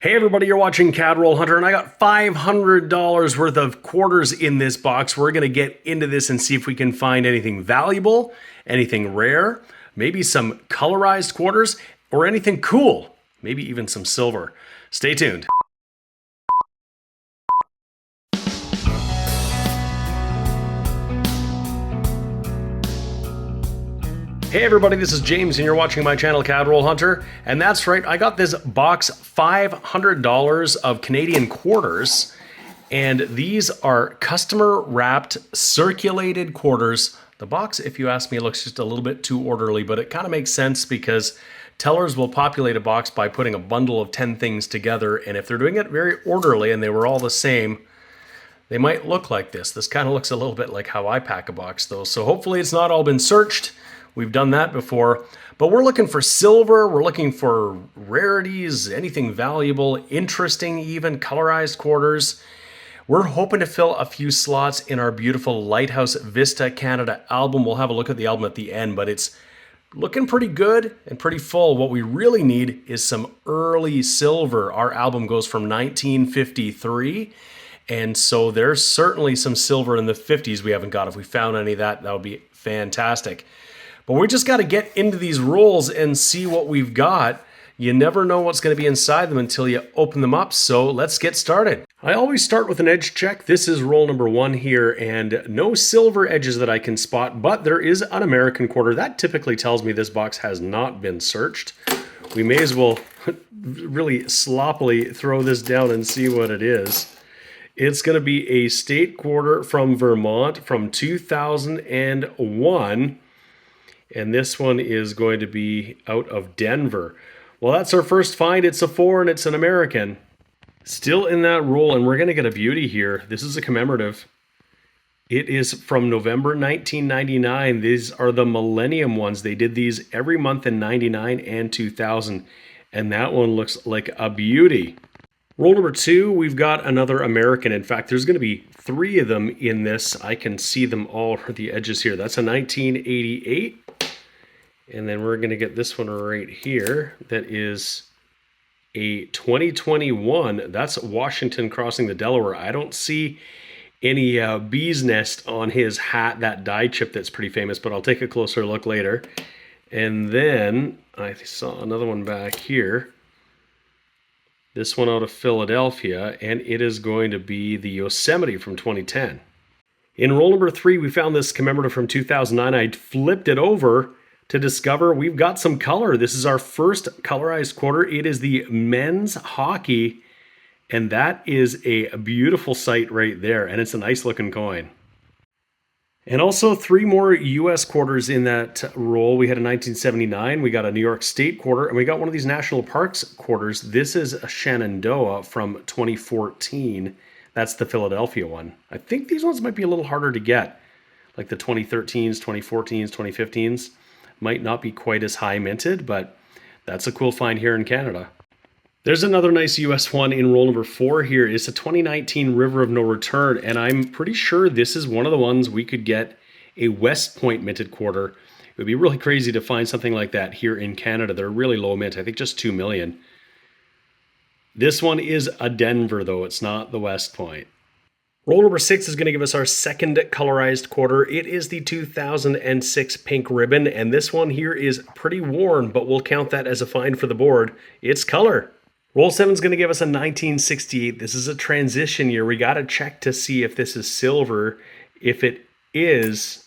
Hey everybody, you're watching CAD Roll Hunter, and I got $500 worth of quarters in this box. We're going to get into this and see if we can find anything valuable, anything rare, maybe some colorized quarters, or anything cool, maybe even some silver. Stay tuned. Hey everybody, this is James and you're watching my channel CAD Roll Hunter. And that's right, I got this box $500 of Canadian quarters. And these are customer wrapped circulated quarters. The box, if you ask me, looks just a little bit too orderly, but it kind of makes sense because tellers will populate a box by putting a bundle of 10 things together. And if they're doing it very orderly and they were all the same, they might look like this. This kind of looks a little bit like how I pack a box though. So hopefully it's not all been searched. We've done that before, but we're looking for silver, we're looking for rarities, anything valuable, interesting even, colorized quarters. We're hoping to fill a few slots in our beautiful Lighthouse Vista Canada album. We'll have a look at the album at the end, but it's looking pretty good and pretty full. What we really need is some early silver. Our album goes from 1953, and so there's certainly some silver in the 50s we haven't got. If we found any of that, that would be fantastic. But we just got to get into these rolls and see what we've got. You never know what's going to be inside them until you open them up, so let's get started. I always start with an edge check. This is roll number 1 here, and no silver edges that I can spot, but there is an American quarter. That typically tells me this box has not been searched. We may as well really sloppily throw this down and see what it is. It's going to be a state quarter from Vermont from 2001. And this one is going to be out of Denver. Well, that's our first find. It's a 4 and it's an American. Still in that roll, and we're going to get a beauty here. This is a commemorative. It is from November 1999. These are the Millennium ones. They did these every month in 99 and 2000. And that one looks like a beauty. Roll number 2, we've got another American. In fact, there's going to be 3 of them in this. I can see them all over the edges here. That's a 1988. And then we're going to get this one right here. That is a 2021. That's Washington crossing the Delaware. I don't see any bee's nest on his hat, that die chip that's pretty famous, but I'll take a closer look later. And then I saw another one back here. This one out of Philadelphia, and it is going to be the Yosemite from 2010. In roll number 3, we found this commemorative from 2009. I flipped it over to discover we've got some color. This is our first colorized quarter. It is the men's hockey, and that is a beautiful sight right there, and it's a nice looking coin. And also 3 more U.S. quarters in that roll. We had a 1979, we got a New York State quarter, and we got one of these national parks quarters. This is a Shenandoah from 2014. That's the Philadelphia one. I think these ones might be a little harder to get, like the 2013s, 2014s, 2015s. Might not be quite as high minted, but that's a cool find here in Canada. There's another nice US one in roll number 4 here. It's a 2019 River of No Return, and I'm pretty sure this is one of the ones we could get a West Point minted quarter. It would be really crazy to find something like that here in Canada. They're really low mint, I think just 2 million. This one is a Denver though, it's not the West Point. Roll number 6 is going to give us our second colorized quarter. It is the 2006 Pink Ribbon, and this one here is pretty worn, but we'll count that as a find for the board. It's color. Roll 7 is going to give us a 1968. This is a transition year. We got to check to see if this is silver. If it is,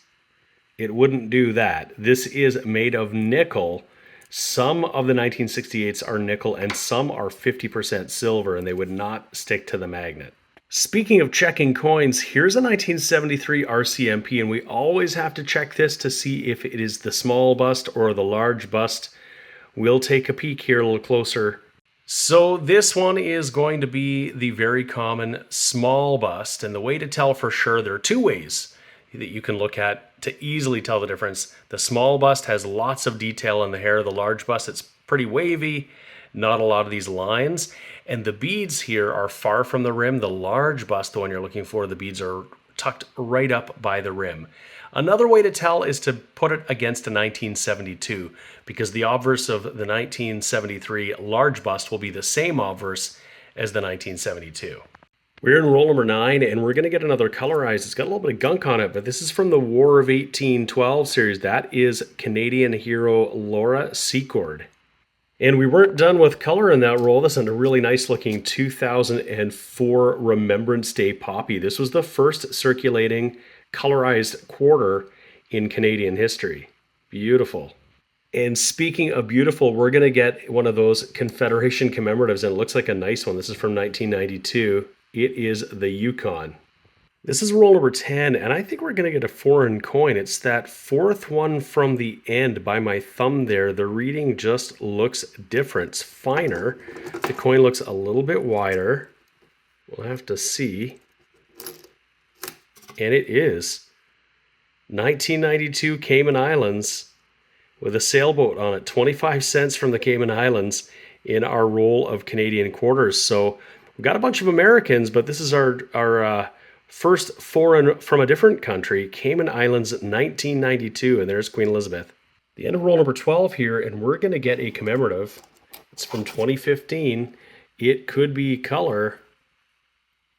it wouldn't do that. This is made of nickel. Some of the 1968s are nickel, and some are 50% silver, and they would not stick to the magnet. Speaking of checking coins, here's a 1973 RCMP, and we always have to check this to see if it is the small bust or the large bust. We'll take a peek here a little closer. So this one is going to be the very common small bust, and the way to tell for sure, there are 2 ways that you can look at to easily tell the difference. The small bust has lots of detail in the hair. The large bust, it's pretty wavy, not a lot of these lines. And the beads here are far from the rim. The large bust, the one you're looking for, the beads are tucked right up by the rim. Another way to tell is to put it against a 1972, because the obverse of the 1973 large bust will be the same obverse as the 1972. We're in roll number 9, and we're going to get another colorized. It's got a little bit of gunk on it, but this is from the War of 1812 series. That is Canadian hero Laura Secord. And we weren't done with color in that roll. This is a really nice looking 2004 Remembrance Day Poppy. This was the first circulating colorized quarter in Canadian history. Beautiful. And speaking of beautiful, we're going to get one of those Confederation commemoratives, and it looks like a nice one. This is from 1992. It is the Yukon. This is roll number 10, and I think we're going to get a foreign coin. It's that fourth one from the end by my thumb there. The reading just looks different. It's finer. The coin looks a little bit wider. We'll have to see. And it is 1992 Cayman Islands with a sailboat on it. 25 cents from the Cayman Islands in our roll of Canadian quarters. So we've got a bunch of Americans, but this is our first foreign from a different country, Cayman Islands, 1992, and there's Queen Elizabeth. The end of roll number 12 here, and we're going to get a commemorative. It's from 2015. It could be color.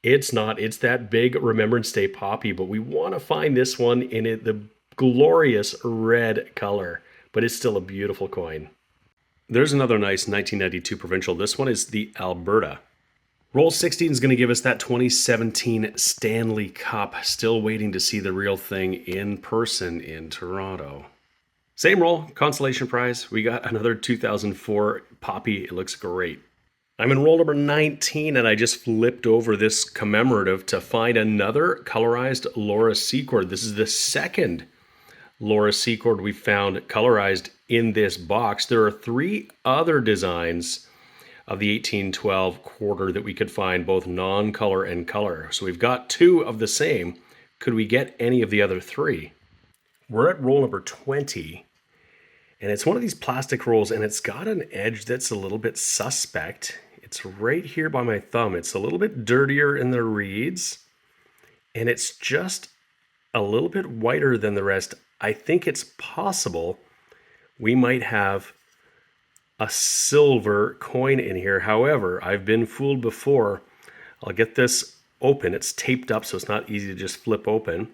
It's not. It's that big Remembrance Day Poppy, but we want to find this one in the glorious red color, but it's still a beautiful coin. There's another nice 1992 provincial. This one is the Alberta. Roll 16 is going to give us that 2017 Stanley Cup. Still waiting to see the real thing in person in Toronto. Same roll, consolation prize. We got another 2004 Poppy. It looks great. I'm in roll number 19, and I just flipped over this commemorative to find another colorized Laura Secord. This is the second Laura Secord we found colorized in this box. There are 3 other designs of the 1812 quarter that we could find, both non-color and color. So we've got 2 of the same. Could we get any of the other 3? We're at roll number 20, and it's one of these plastic rolls, and it's got an edge that's a little bit suspect. It's right here by my thumb. It's a little bit dirtier in the reeds, and it's just a little bit whiter than the rest. I think it's possible we might have a silver coin in here. However, I've been fooled before. I'll get this open. It's taped up, so it's not easy to just flip open.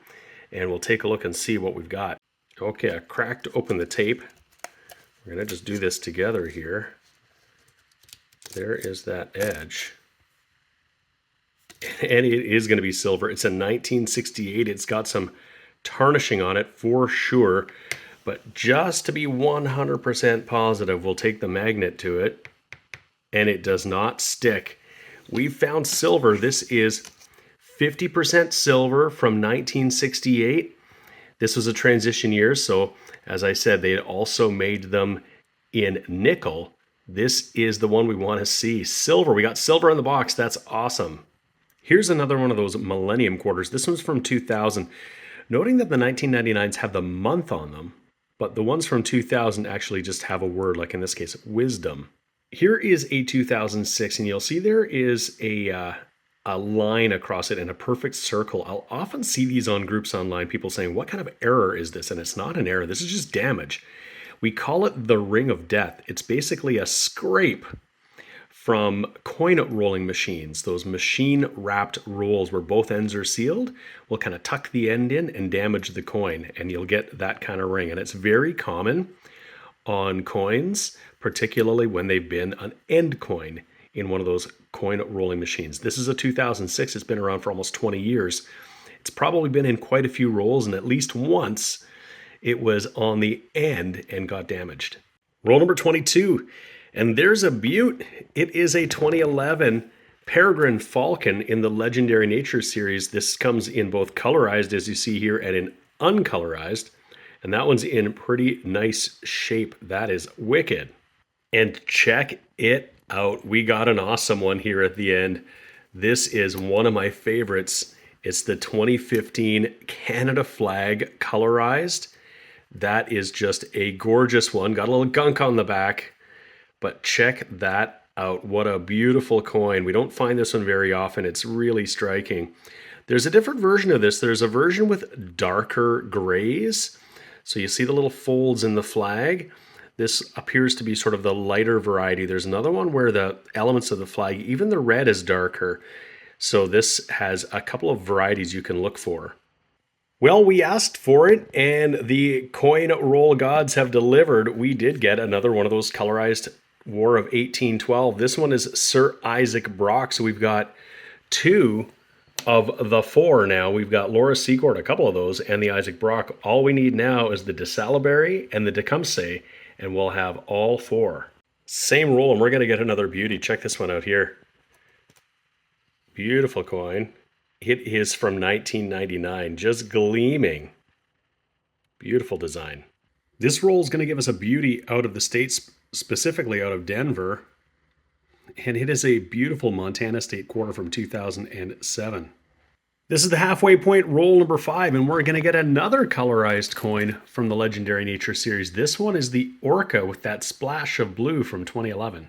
And we'll take a look and see what we've got. Okay, I cracked open the tape. We're going to just do this together here. There is that edge. And it is going to be silver. It's a 1968. It's got some tarnishing on it for sure. But just to be 100% positive, we'll take the magnet to it, and it does not stick. We found silver. This is 50% silver from 1968. This was a transition year, so as I said, they had also made them in nickel. This is the one we want to see. Silver. We got silver in the box. That's awesome. Here's another one of those Millennium quarters. This one's from 2000. Noting that the 1999s have the month on them, but the ones from 2000 actually just have a word, like in this case, wisdom. Here is a 2006, and you'll see there is a line across it in a perfect circle. I'll often see these on groups online, people saying, what kind of error is this? And it's not an error. This is just damage. We call it the ring of death. It's basically a scrape from coin rolling machines, those machine-wrapped rolls where both ends are sealed. We'll kind of tuck the end in and damage the coin, and you'll get that kind of ring. And it's very common on coins, particularly when they've been an end coin in one of those coin rolling machines. This is a 2006. It's been around for almost 20 years. It's probably been in quite a few rolls, and at least once it was on the end and got damaged. Roll number 22. And there's a beaut. It is a 2011 Peregrine Falcon in the Legendary Nature series. This comes in both colorized, as you see here, and in uncolorized. And that one's in pretty nice shape. That is wicked. And check it out. We got an awesome one here at the end. This is one of my favorites. It's the 2015 Canada flag colorized. That is just a gorgeous one. Got a little gunk on the back. But check that out. What a beautiful coin. We don't find this one very often. It's really striking. There's a different version of this. There's a version with darker grays. So you see the little folds in the flag. This appears to be sort of the lighter variety. There's another one where the elements of the flag, even the red is darker. So this has a couple of varieties you can look for. Well, we asked for it, and the coin roll gods have delivered. We did get another one of those colorized War of 1812. This one is Sir Isaac Brock. So we've got two of the four now. We've got Laura Secord, a couple of those, and the Isaac Brock. All we need now is the de Salaberry and the Tecumseh, and we'll have all four. Same roll, and we're going to get another beauty. Check this one out here. Beautiful coin. It is from 1999, just gleaming. Beautiful design. This roll is going to give us a beauty out of the States, specifically out of Denver. And it is a beautiful Montana State quarter from 2007. This is the halfway point roll number 5, and we're going to get another colorized coin from the Legendary Nature series. This one is the Orca with that splash of blue from 2011.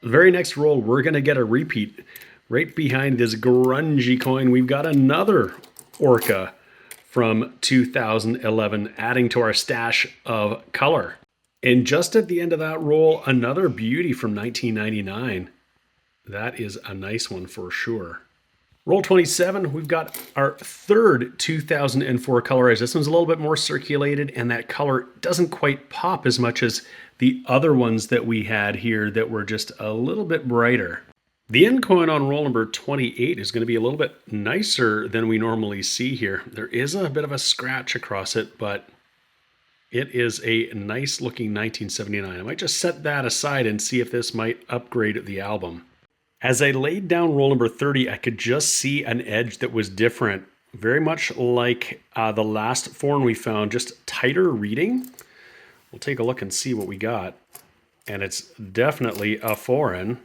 The very next roll, we're going to get a repeat. Right behind this grungy coin, we've got another Orca from 2011, adding to our stash of color. And just at the end of that roll, another beauty from 1999. That is a nice one for sure. Roll 27, we've got our third 2004 colorized. This one's a little bit more circulated, and that color doesn't quite pop as much as the other ones that we had here that were just a little bit brighter. The end coin on roll number 28 is going to be a little bit nicer than we normally see here. There is a bit of a scratch across it, but it is a nice looking 1979. I might just set that aside and see if this might upgrade the album. As I laid down roll number 30, I could just see an edge that was different, very much like the last foreign we found, just tighter reading. We'll take a look and see what we got. And it's definitely a foreign.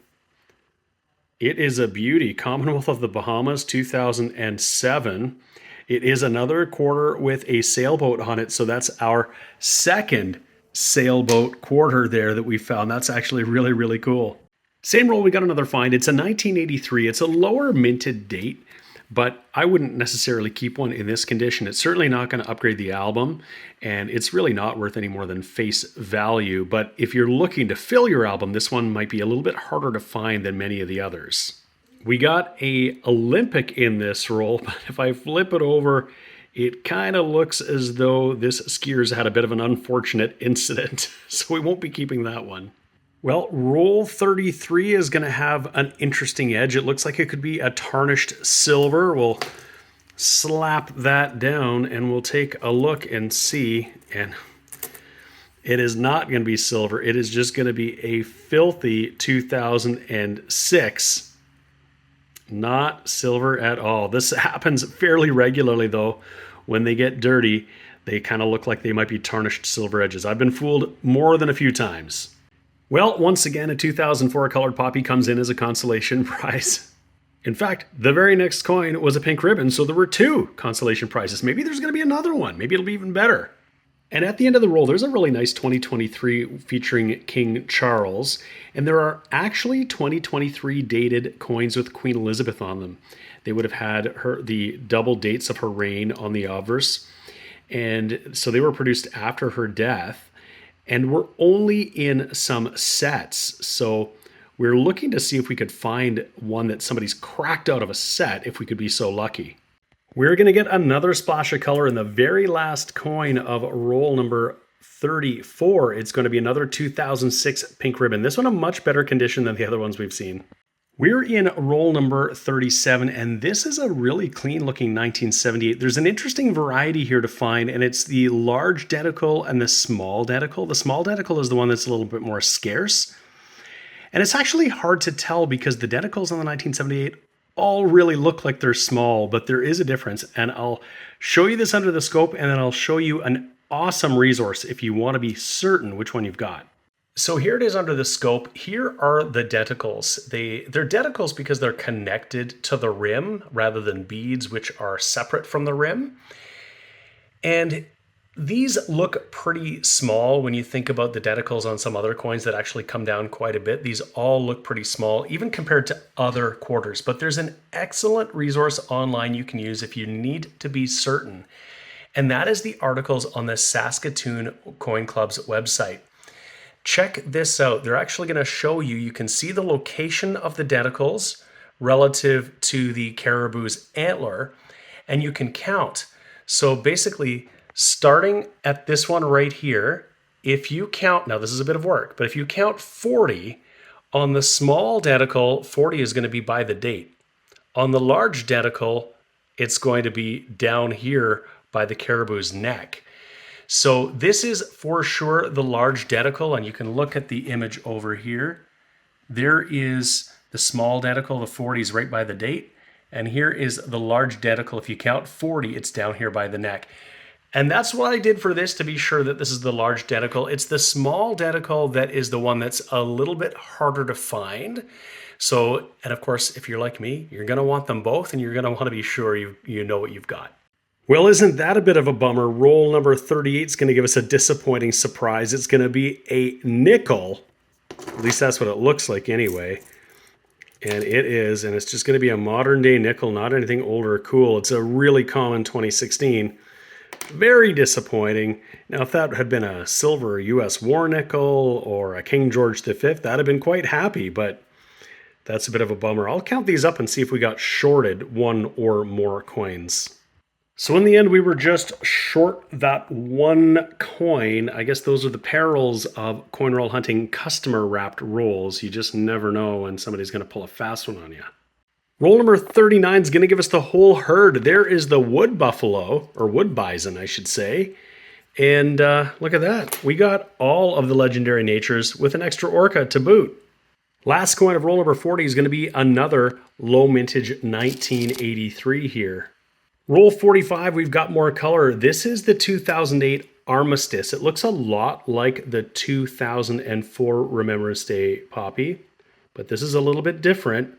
It is a beauty. Commonwealth of the Bahamas, 2007. It is another quarter with a sailboat on it, so that's our second sailboat quarter there that we found. That's actually really, really cool. Same roll, we got another find. It's a 1983. It's a lower minted date, but I wouldn't necessarily keep one in this condition. It's certainly not going to upgrade the album, and it's really not worth any more than face value. But if you're looking to fill your album, this one might be a little bit harder to find than many of the others. We got a Olympic in this roll, but if I flip it over, it kind of looks as though this skier's had a bit of an unfortunate incident, so we won't be keeping that one. Well, roll 33 is going to have an interesting edge. It looks like it could be a tarnished silver. We'll slap that down and we'll take a look and see. And it is not going to be silver. It is just going to be a filthy 2006. Not silver at all. This happens fairly regularly, though. When they get dirty, they kind of look like they might be tarnished silver edges. I've been fooled more than a few times. Well, once again, a 2004 colored poppy comes in as a consolation prize. In fact, the very next coin was a pink ribbon, so there were 2 consolation prizes. Maybe there's going to be another one. Maybe it'll be even better. And at the end of the roll, there's a really nice 2023 featuring King Charles. And there are actually 2023 dated coins with Queen Elizabeth on them. They would have had the double dates of her reign on the obverse. And so they were produced after her death. And we're only in some sets, so we're looking to see if we could find one that somebody's cracked out of a set, if we could be so lucky. We're going to get another splash of color in the very last coin of roll number 34. It's going to be another 2006 pink ribbon. This one in much better condition than the other ones we've seen. We're in roll number 37, and this is a really clean-looking 1978. There's an interesting variety here to find, and it's the large denticle and the small denticle. The small denticle is the one that's a little bit more scarce, and it's actually hard to tell because the denticles on the 1978 all really look like they're small, but there is a difference, and I'll show you this under the scope, and then I'll show you an awesome resource if you want to be certain which one you've got. So here it is under the scope. Here are the denticles. They're denticles because they're connected to the rim rather than beads, which are separate from the rim. And These look pretty small when you think about the denticles on some other coins that actually come down quite a bit. These all look pretty small, even compared to other quarters. But there's an excellent resource online you can use if you need to be certain. And that is the articles on the Saskatoon Coin Club's website. Check this out. They're actually going to show you, you can see the location of the denticles relative to the caribou's antler, and you can count. So basically, starting at this one right here, if you count, now this is a bit of work, but if you count 40, on the small denticle, 40 is going to be by the date. On the large denticle, it's going to be down here by the caribou's neck. So this is for sure the large denticle, and you can look at the image over here. There is the small denticle, the 40 is right by the date, and here is the large denticle. If you count 40, it's down here by the neck. And that's what I did for this to be sure that this is the large denticle. It's the small denticle that is the one that's a little bit harder to find. So, and of course, if you're like me, you're going to want them both, and you're going to want to be sure you know what you've got. Well, isn't that a bit of a bummer? Roll number 38 is going to give us a disappointing surprise. It's going to be a nickel. At least that's what it looks like anyway. And it is, and it's just going to be a modern day nickel, not anything old or cool. It's a really common 2016. Very disappointing. Now, if that had been a silver U.S. war nickel or a King George V, I'd have been quite happy, but that's a bit of a bummer. I'll count these up and see if we got shorted one or more coins. So in the end, we were just short that one coin. I guess those are the perils of coin roll hunting customer wrapped rolls. You just never know when somebody's going to pull a fast one on you. Roll number 39 is going to give us the whole herd. There is the wood buffalo, or wood bison, I should say. And look at that. We got all of the legendary natures with an extra orca to boot. Last coin of roll number 40 is going to be another low mintage 1983 here. Roll 45, we've got more color. This is the 2008 Armistice. It looks a lot like the 2004 Remembrance Day Poppy, but this is a little bit different.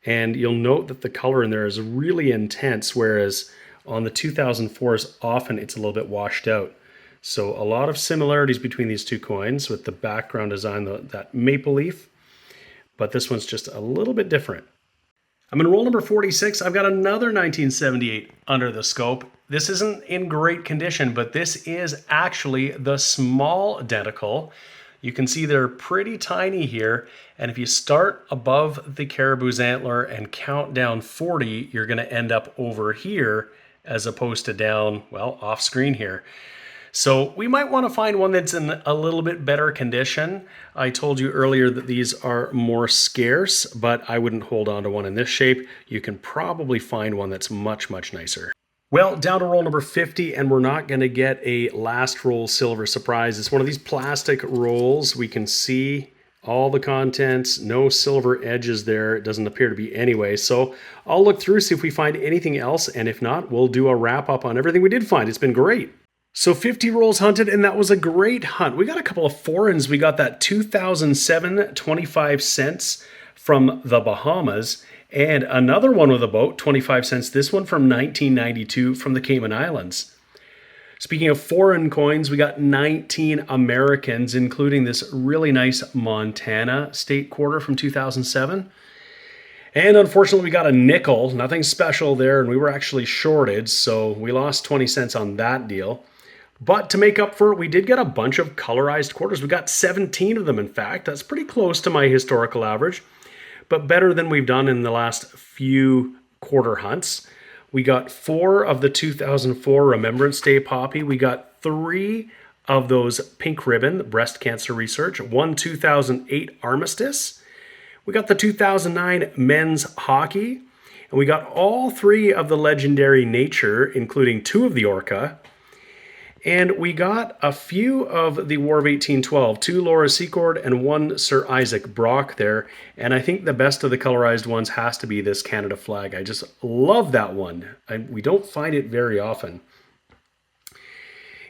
And you'll note that the color in there is really intense, whereas on the 2004s, often it's a little bit washed out. So a lot of similarities between these two coins with the background design, that maple leaf, but this one's just a little bit different. I'm in roll number 46. I've got another 1978 under the scope. This isn't in great condition, but this is actually the small denticle. You can see they're pretty tiny here. And if you start above the caribou's antler and count down 40, you're going to end up over here as opposed to down, well, off screen here. So we might want to find one that's in a little bit better condition. I told you earlier that these are more scarce, but I wouldn't hold on to one in this shape. You can probably find one that's much, much nicer. Well, down to roll number 50, and we're not going to get a last roll silver surprise. It's one of these plastic rolls. We can see all the contents, no silver edges there. It doesn't appear to be anyway. So I'll look through, see if we find anything else, and if not, we'll do a wrap up on everything we did find. It's been great. So 50 rolls hunted, and that was a great hunt. We got a couple of foreigns. We got that 2007 25 cents from the Bahamas, and another one with a boat, 25 cents. This one from 1992 from the Cayman Islands. Speaking of foreign coins, we got 19 Americans, including this really nice Montana state quarter from 2007. And unfortunately, we got a nickel, nothing special there, and we were actually shorted, so we lost 20 cents on that deal. But to make up for it, we did get a bunch of colorized quarters. We got 17 of them, in fact. That's pretty close to my historical average, but better than we've done in the last few quarter hunts. We got 4 of the 2004 Remembrance Day Poppy. We got 3 of those pink ribbon, breast cancer research. 1 2008 Armistice. We got the 2009 men's hockey. And we got all 3 of the legendary nature, including 2 of the orca. And we got a few of the War of 1812, 2 Laura Secord and 1 Sir Isaac Brock there. And I think the best of the colorized ones has to be this Canada flag. I just love that one. We don't find it very often.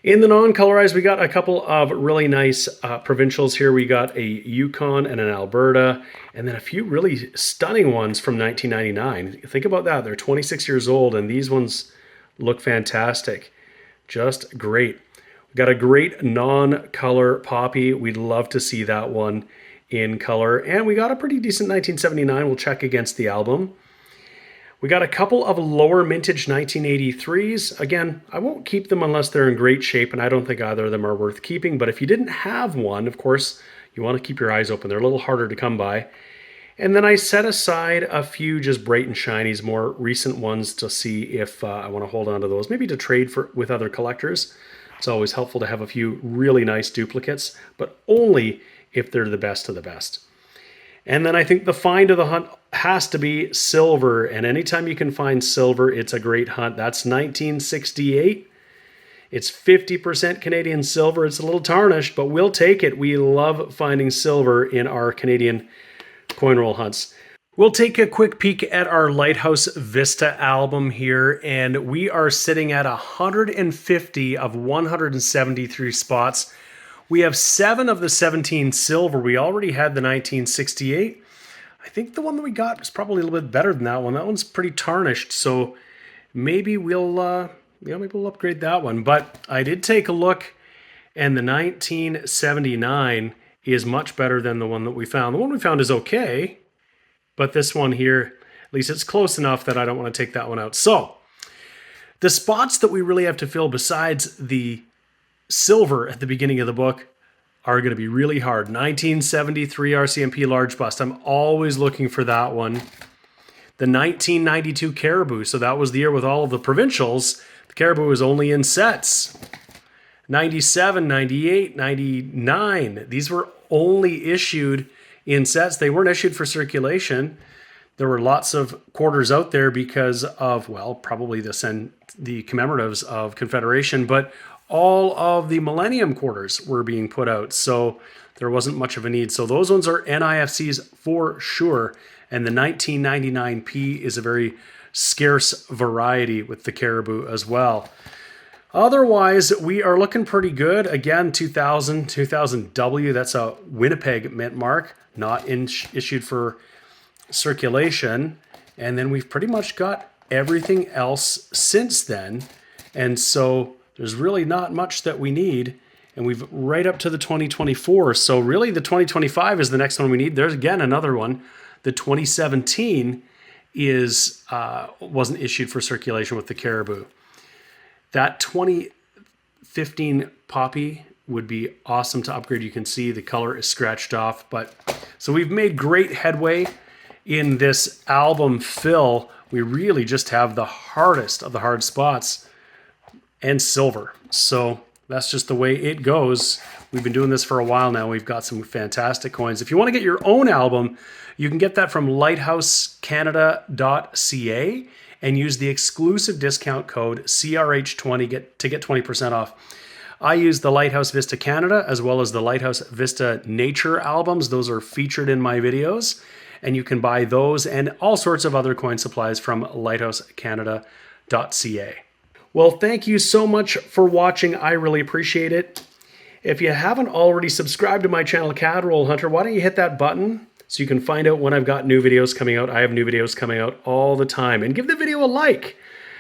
In the non-colorized, we got a couple of really nice provincials here. We got a Yukon and an Alberta, and then a few really stunning ones from 1999. Think about that. They're 26 years old, and these ones look fantastic. Just great. We got a great non-color poppy. We'd love to see that one in color. And we got a pretty decent 1979. We'll check against the album. We got a couple of lower mintage 1983s. Again, I won't keep them unless they're in great shape, and I don't think either of them are worth keeping. But if you didn't have one, of course, you want to keep your eyes open. They're a little harder to come by. And then I set aside a few just bright and shinies, more recent ones, to see if I want to hold on to those, maybe to trade with other collectors. It's always helpful to have a few really nice duplicates, but only if they're the best of the best. And then I think the find of the hunt has to be silver. And anytime you can find silver, it's a great hunt. That's 1968. It's 50% Canadian silver. It's a little tarnished, but we'll take it. We love finding silver in our Canadian coin roll hunts. We'll take a quick peek at our Lighthouse Vista album here, and we are sitting at 150 of 173 spots. We have 7 of the 17 silver. We already had the 1968. I think the one that we got is probably a little bit better than that one. That one's pretty tarnished, so maybe we'll maybe we'll upgrade that one. But I did take a look, and the 1979 is much better than the one that we found. The one we found is okay, but this one here, at least it's close enough that I don't want to take that one out. So the spots that we really have to fill besides the silver at the beginning of the book are going to be really hard. 1973 RCMP large bust. I'm always looking for that one. The 1992 Caribou. So that was the year with all of the provincials. The Caribou was only in sets. 97, 98, 99. These were only issued in sets. They weren't issued for circulation. There were lots of quarters out there because of, well, probably the commemoratives of Confederation, but all of the Millennium quarters were being put out, so there wasn't much of a need. So those ones are NIFCs for sure, and the 1999 P is a very scarce variety with the Caribou as well. Otherwise, we are looking pretty good. Again, 2000 W, that's a Winnipeg mint mark, not issued for circulation. And then we've pretty much got everything else since then. And so there's really not much that we need. And we've right up to the 2024. So really the 2025 is the next one we need. There's again another one. The 2017 wasn't issued for circulation with the Caribou. That 2015 Poppy would be awesome to upgrade. You can see the color is scratched off. So we've made great headway in this album fill. We really just have the hardest of the hard spots and silver. So that's just the way it goes. We've been doing this for a while now. We've got some fantastic coins. If you want to get your own album, you can get that from lighthousecanada.ca and use the exclusive discount code CRH20 to get 20% off. I use the Lighthouse Vista Canada as well as the Lighthouse Vista Nature albums. Those are featured in my videos, and you can buy those and all sorts of other coin supplies from lighthousecanada.ca. Well, thank you so much for watching. I really appreciate it. If you haven't already subscribed to my channel, CAD Roll Hunter, why don't you hit that button so you can find out when I've got new videos coming out. I have new videos coming out all the time. And give the video a like.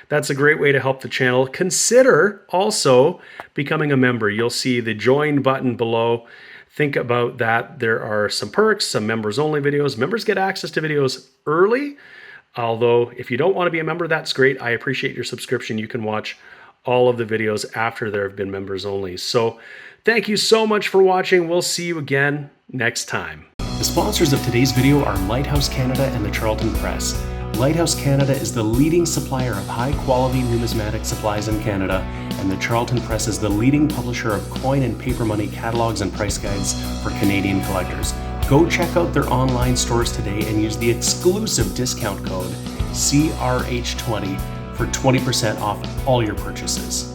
That's a great way to help the channel. Consider also becoming a member. You'll see the join button below. Think about that. There are some perks, some members only videos. Members get access to videos early. Although if you don't want to be a member, that's great. I appreciate your subscription. You can watch all of the videos after there have been members only. So thank you so much for watching. We'll see you again next time. The sponsors of today's video are Lighthouse Canada and the Charlton Press. Lighthouse Canada is the leading supplier of high-quality numismatic supplies in Canada, and the Charlton Press is the leading publisher of coin and paper money catalogs and price guides for Canadian collectors. Go check out their online stores today and use the exclusive discount code CRH20 for 20% off all your purchases.